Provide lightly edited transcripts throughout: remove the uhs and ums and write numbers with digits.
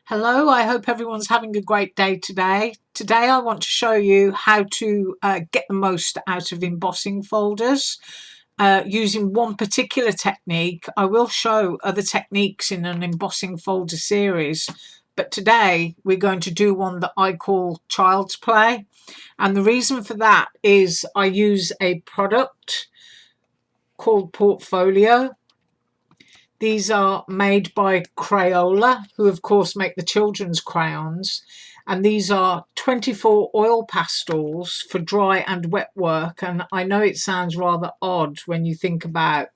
Hello, I hope everyone's having a great day today. Today I want to show you how to get the most out of embossing folders using one particular technique. I will show other techniques in an embossing folder series, but today we're going to do one that I call child's play. And the reason for that is I use a product called Portfolio. These are made by Crayola, who of course make the children's crayons. And these are 24 oil pastels for dry and wet work. And I know it sounds rather odd when you think about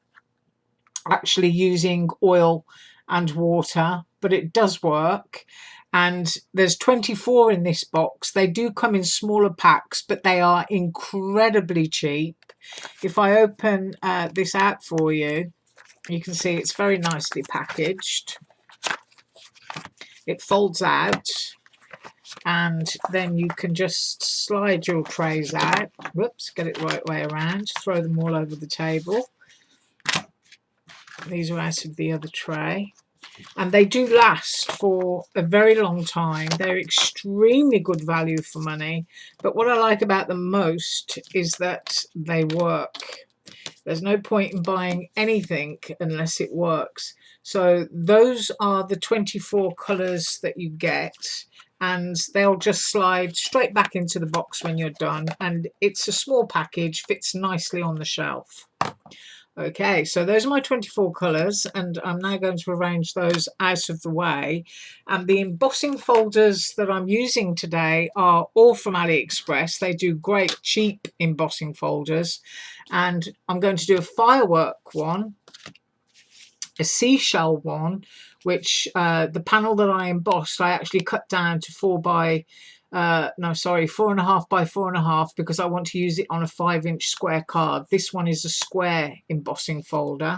actually using oil and water, but it does work. And there's 24 in this box. They do come in smaller packs, but they are incredibly cheap. If I open this out for you, you can see it's very nicely packaged. It folds out and then you can just slide your trays out. Whoops, get it the right way around. Throw them all over the table. These are out of the other tray. And they do last for a very long time. They're extremely good value for money. But what I like about them most is that they work. There's no point in buying anything unless it works. So those are the 24 colours that you get, and they'll just slide straight back into the box when you're done. And it's a small package, fits nicely on the shelf. Okay, so those are my 24 colours, and I'm now going to arrange those out of the way. And the embossing folders that I'm using today are all from AliExpress. They do great cheap embossing folders. And I'm going to do a firework one, a seashell one, which the panel that I embossed, I actually cut down to 4.5 by 4.5 because I want to use it on a 5-inch square card. This one is a square embossing folder.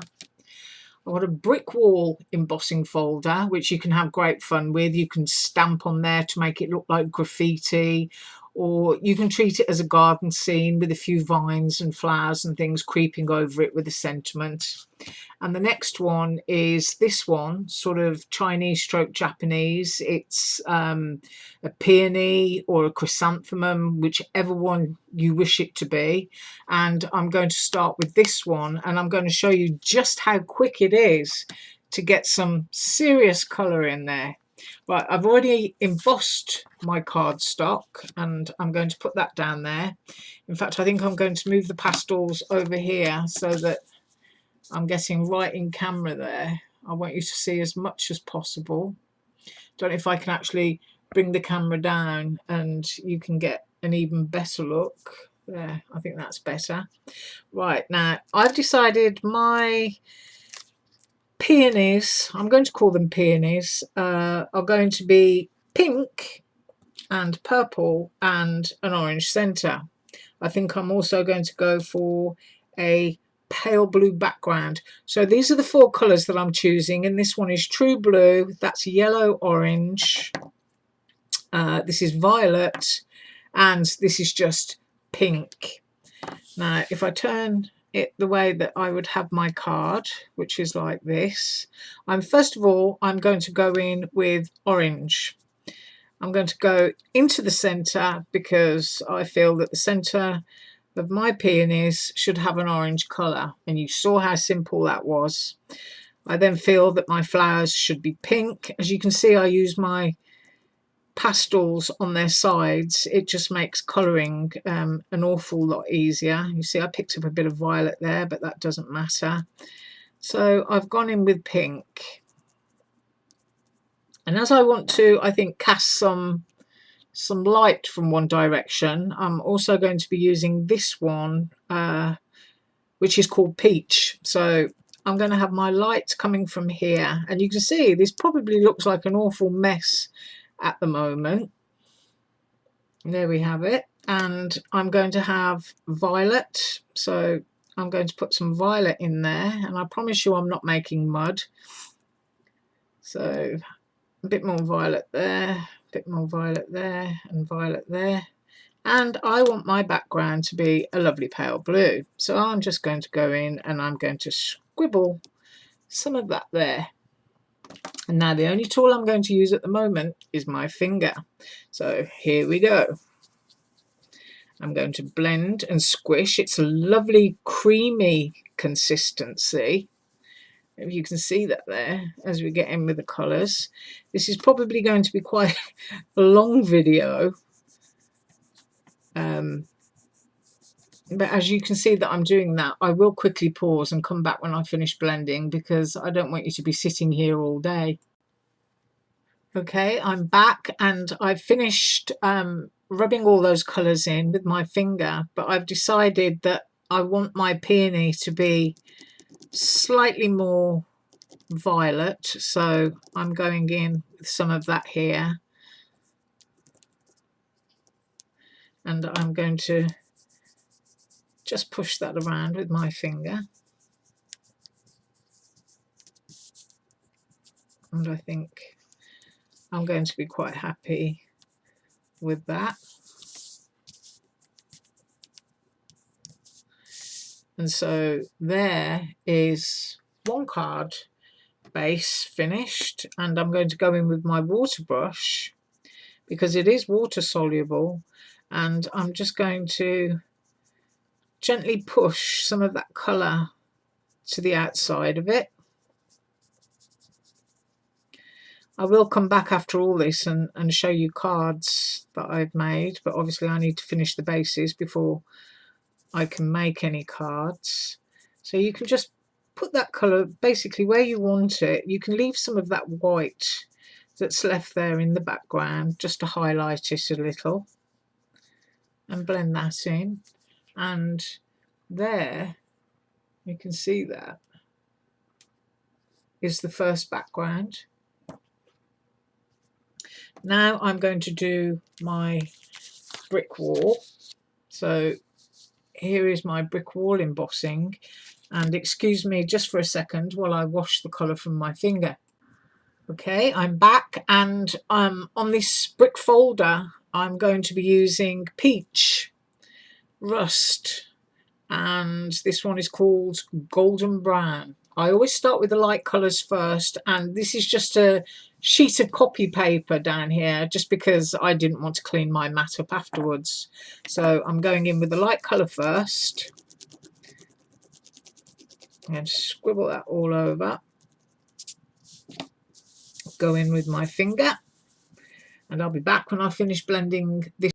I've got a brick wall embossing folder, which you can have great fun with. You can stamp on there to make it look like graffiti, or you can treat it as a garden scene with a few vines and flowers and things creeping over it with a sentiment. And the next one is this one, sort of Chinese stroke Japanese. It's a peony or a chrysanthemum, whichever one you wish it to be. And I'm going to start with this one, and I'm going to show you just how quick it is to get some serious colour in there. Right, I've already embossed my cardstock and I'm going to put that down there. In fact, I think I'm going to move the pastels over here so that I'm getting right in camera there. I want you to see as much as possible. Don't know if I can actually bring the camera down and you can get an even better look. There, I think that's better. Right, now I've decided my peonies, I'm going to call them peonies, are going to be pink and purple and an orange centre. I think I'm also going to go for a pale blue background. So these are the 4 colours that I'm choosing, and this one is true blue, that's yellow orange, this is violet, and this is just pink. Now if I turn it the way that I would have my card, which is like this, first of all I'm going to go in with orange. I'm going to go into the centre because I feel that the centre of my peonies should have an orange colour, and you saw how simple that was. I then feel that my flowers should be pink. As you can see, I use my pastels on their sides. It just makes colouring an awful lot easier. You see I picked up a bit of violet there, but that doesn't matter. So I've gone in with pink, and as I want to, I think, cast some light from one direction, I'm also going to be using this one, which is called peach. So I'm going to have my light coming from here, and you can see this probably looks like an awful mess at the moment. There we have it. And I'm going to have violet, so I'm going to put some violet in there, and I promise you I'm not making mud. So a bit more violet there, a bit more violet there, and violet there. And I want my background to be a lovely pale blue, so I'm just going to go in and I'm going to scribble some of that there. And now the only tool I'm going to use at the moment is my finger. So here we go. I'm going to blend and squish. It's a lovely creamy consistency. Maybe you can see that there as we get in with the colours. This is probably going to be quite a long video. But as you can see that I'm doing that, I will quickly pause and come back when I finish blending, because I don't want you to be sitting here all day. Okay, I'm back and I've finished rubbing all those colours in with my finger, but I've decided that I want my peony to be slightly more violet, so I'm going in with some of that here, and I'm going to just push that around with my finger, and I think I'm going to be quite happy with that. And so there is one card base finished, and I'm going to go in with my water brush because it is water soluble, and I'm just going to gently push some of that colour to the outside of it. I will come back after all this and show you cards that I've made, but obviously I need to finish the bases before I can make any cards. So you can just put that colour basically where you want it. You can leave some of that white that's left there in the background just to highlight it a little and blend that in. And there you can see that is the first background. Now I'm going to do my brick wall. So here is my brick wall embossing, and excuse me just for a second while I wash the colour from my finger. Okay, I'm back, and on this brick folder I'm going to be using Peach, Rust, and this one is called Golden Brown. I always start with the light colours first, and this is just a sheet of copy paper down here just because I didn't want to clean my mat up afterwards. So I'm going in with the light colour first. I'm going to scribble that all over. Go in with my finger, and I'll be back when I finish blending this.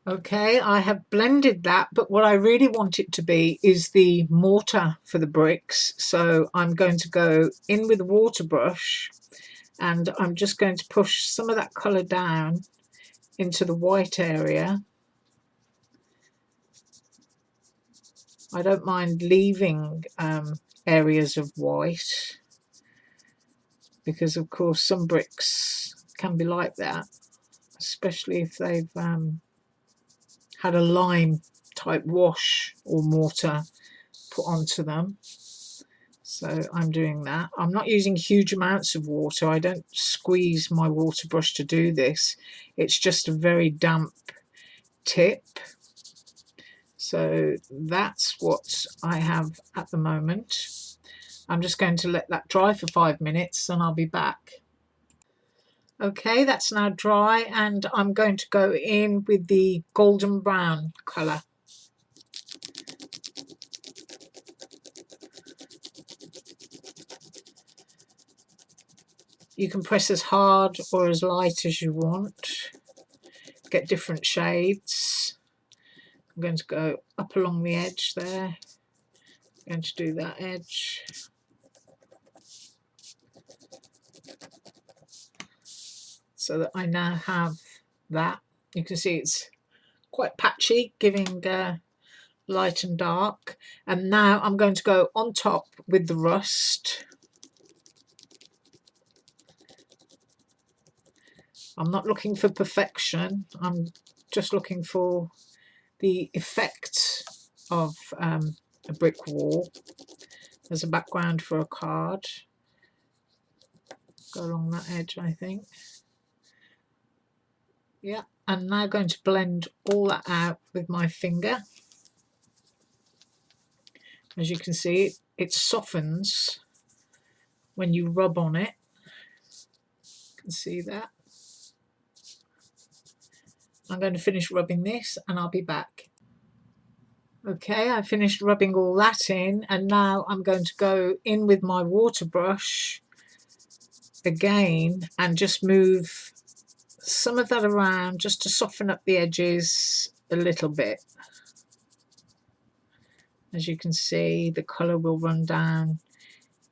Okay, I have blended that, but what I really want it to be is the mortar for the bricks. So I'm going to go in with a water brush, and I'm just going to push some of that colour down into the white area. I don't mind leaving areas of white, because of course some bricks can be like that, especially if they've had a lime type wash or mortar put onto them. So I'm doing that. I'm not using huge amounts of water. I don't squeeze my water brush to do this. It's just a very damp tip. So that's what I have at the moment. I'm just going to let that dry for 5 minutes and I'll be back. Okay, that's now dry, and I'm going to go in with the golden brown colour. You can press as hard or as light as you want. Get different shades. I'm going to go up along the edge there. I'm going to do that edge. So that I now have that. You can see it's quite patchy, giving light and dark. And now I'm going to go on top with the rust. I'm not looking for perfection, I'm just looking for the effect of a brick wall. There's a background for a card. Go along that edge, I think. Yeah, I'm now going to blend all that out with my finger. As you can see, it softens when you rub on it. You can see that. I'm going to finish rubbing this and I'll be back. Okay, I finished rubbing all that in, and now I'm going to go in with my water brush again and just move some of that around just to soften up the edges a little bit. As you can see, the colour will run down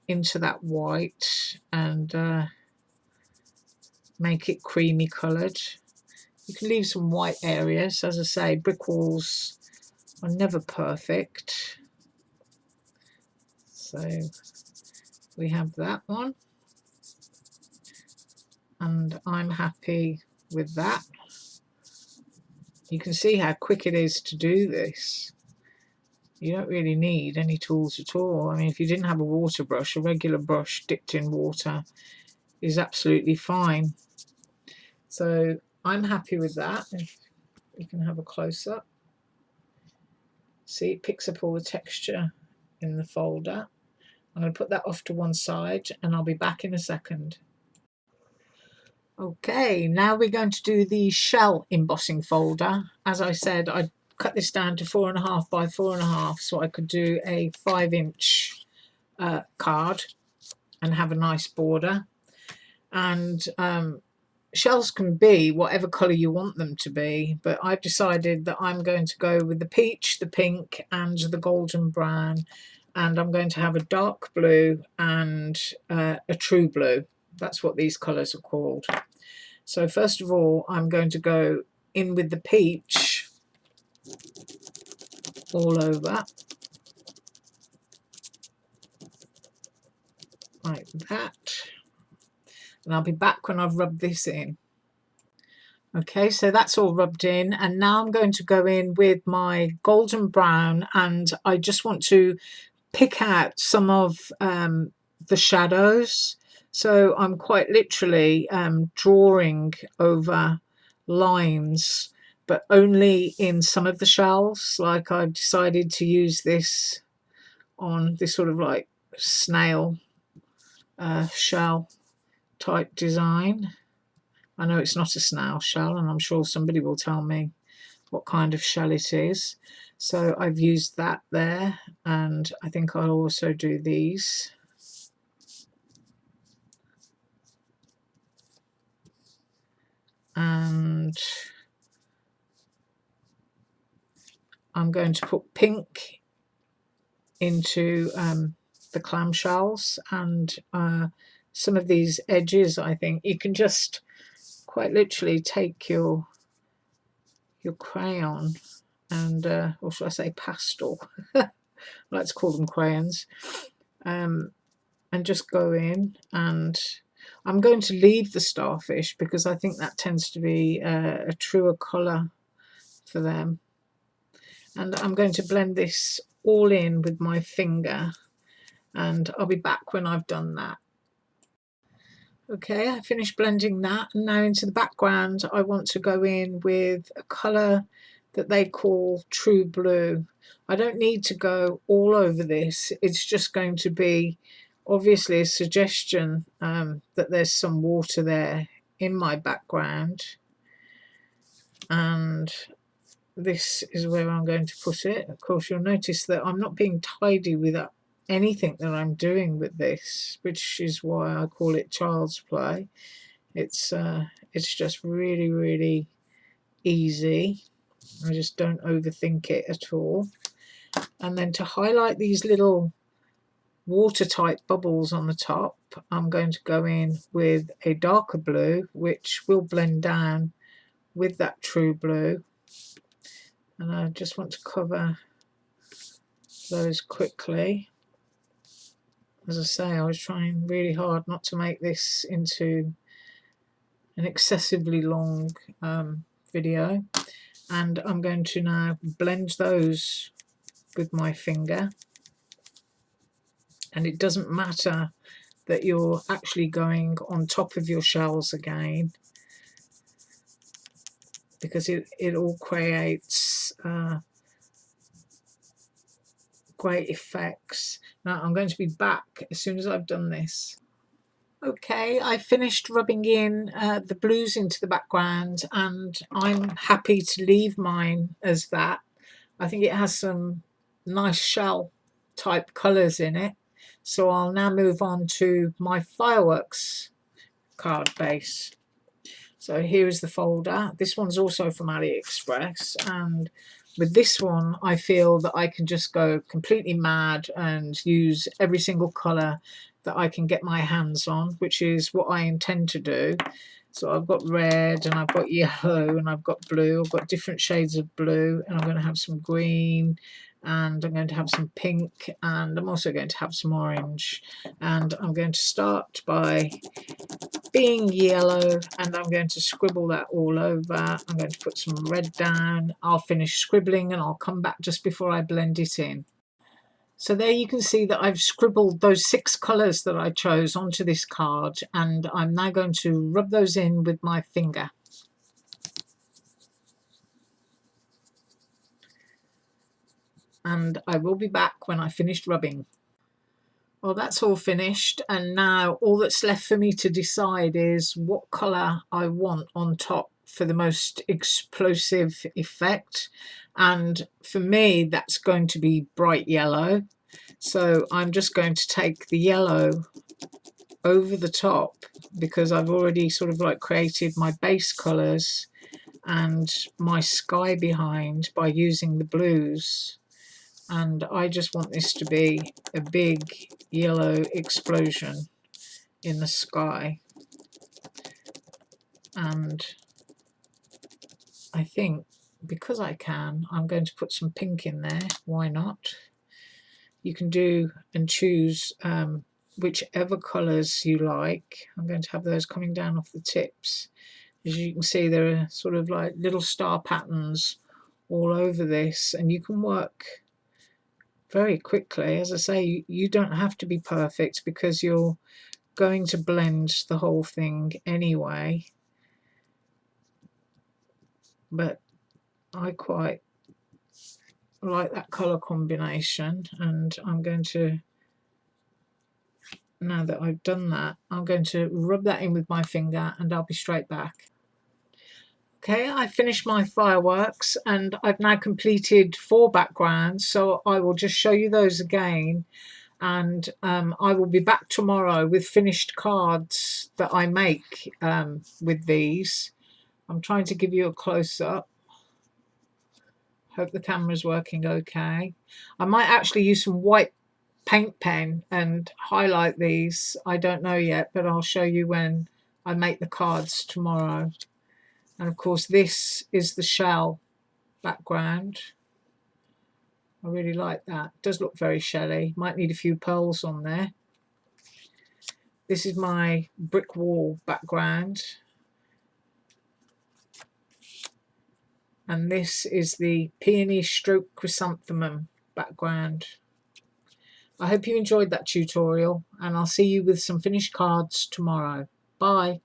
into that white and make it creamy coloured. You can leave some white areas. As I say, brick walls are never perfect. So we have that one, and I'm happy with that. You can see how quick it is to do this. You don't really need any tools at all. I mean, if you didn't have a water brush, a regular brush dipped in water is absolutely fine. So I'm happy with that. If you can have a close-up. See, it picks up all the texture in the folder. I'm going to put that off to one side and I'll be back in a second. Okay, now we're going to do the shell embossing folder. As I said, I cut this down to 4.5 by 4.5 so I could do a 5-inch card and have a nice border. And shells can be whatever colour you want them to be, but I've decided that I'm going to go with the peach, the pink and the golden brown, and I'm going to have a dark blue and a true blue. That's what these colours are called. So first of all, I'm going to go in with the peach all over, like that. And I'll be back when I've rubbed this in. Okay, so that's all rubbed in, and now I'm going to go in with my golden brown, and I just want to pick out some of the shadows. So I'm quite literally drawing over lines, but only in some of the shells. Like I've decided to use this on this sort of like snail shell type design. I know it's not a snail shell, and I'm sure somebody will tell me what kind of shell it is. So I've used that there, and I think I'll also do these. And I'm going to put pink into the clamshells and some of these edges. I think you can just quite literally take your crayon and or should I say pastel, I like to call them crayons, and just go in, and I'm going to leave the starfish because I think that tends to be a truer colour for them. And I'm going to blend this all in with my finger, and I'll be back when I've done that. Okay, I finished blending that, and now into the background I want to go in with a colour that they call true blue. I don't need to go all over this, it's just going to be obviously a suggestion that there's some water there in my background, and this is where I'm going to put it. Of course, you'll notice that I'm not being tidy with anything that I'm doing with this, which is why I call it child's play. It's just really, really easy. I just don't overthink it at all. And then to highlight these little watertight bubbles on the top, I'm going to go in with a darker blue, which will blend down with that true blue. And I just want to cover those quickly. As I say, I was trying really hard not to make this into an excessively long video. And I'm going to now blend those with my finger. And it doesn't matter that you're actually going on top of your shells again, because it all creates great effects. Now I'm going to be back as soon as I've done this. Okay, I finished rubbing in the blues into the background, and I'm happy to leave mine as that. I think it has some nice shell type colours in it. So I'll now move on to my fireworks card base. So here is the folder. This one's also from AliExpress, and with this one I feel that I can just go completely mad and use every single colour that I can get my hands on, which is what I intend to do. So I've got red and I've got yellow and I've got blue. I've got different shades of blue, and I'm going to have some green, and I'm going to have some pink, and I'm also going to have some orange. And I'm going to start by being yellow, and I'm going to scribble that all over. I'm going to put some red down. I'll finish scribbling and I'll come back just before I blend it in. So there you can see that I've scribbled those 6 colours that I chose onto this card, and I'm now going to rub those in with my finger. And I will be back when I finished rubbing. Well, that's all finished, and now all that's left for me to decide is what colour I want on top for the most explosive effect. And for me, that's going to be bright yellow. So I'm just going to take the yellow over the top, because I've already sort of like created my base colours and my sky behind by using the blues. And I just want this to be a big yellow explosion in the sky. And I think because I can, I'm going to put some pink in there. Why not? You can do and choose whichever colours you like. I'm going to have those coming down off the tips. As you can see, there are sort of like little star patterns all over this, and you can work very quickly. As I say, you don't have to be perfect because you're going to blend the whole thing anyway. But I quite like that colour combination, and I'm going to, now that I've done that, I'm going to rub that in with my finger, and I'll be straight back. Okay, I finished my fireworks, and I've now completed 4 backgrounds, so I will just show you those again. And I will be back tomorrow with finished cards that I make with these. I'm trying to give you a close-up. Hope the camera's working okay. I might actually use some white paint pen and highlight these. I don't know yet, but I'll show you when I make the cards tomorrow. And of course, this is the shell background. I really like that. It does look very shelly. Might need a few pearls on there. This is my brick wall background. And this is the peony stroke chrysanthemum background. I hope you enjoyed that tutorial, and I'll see you with some finished cards tomorrow. Bye.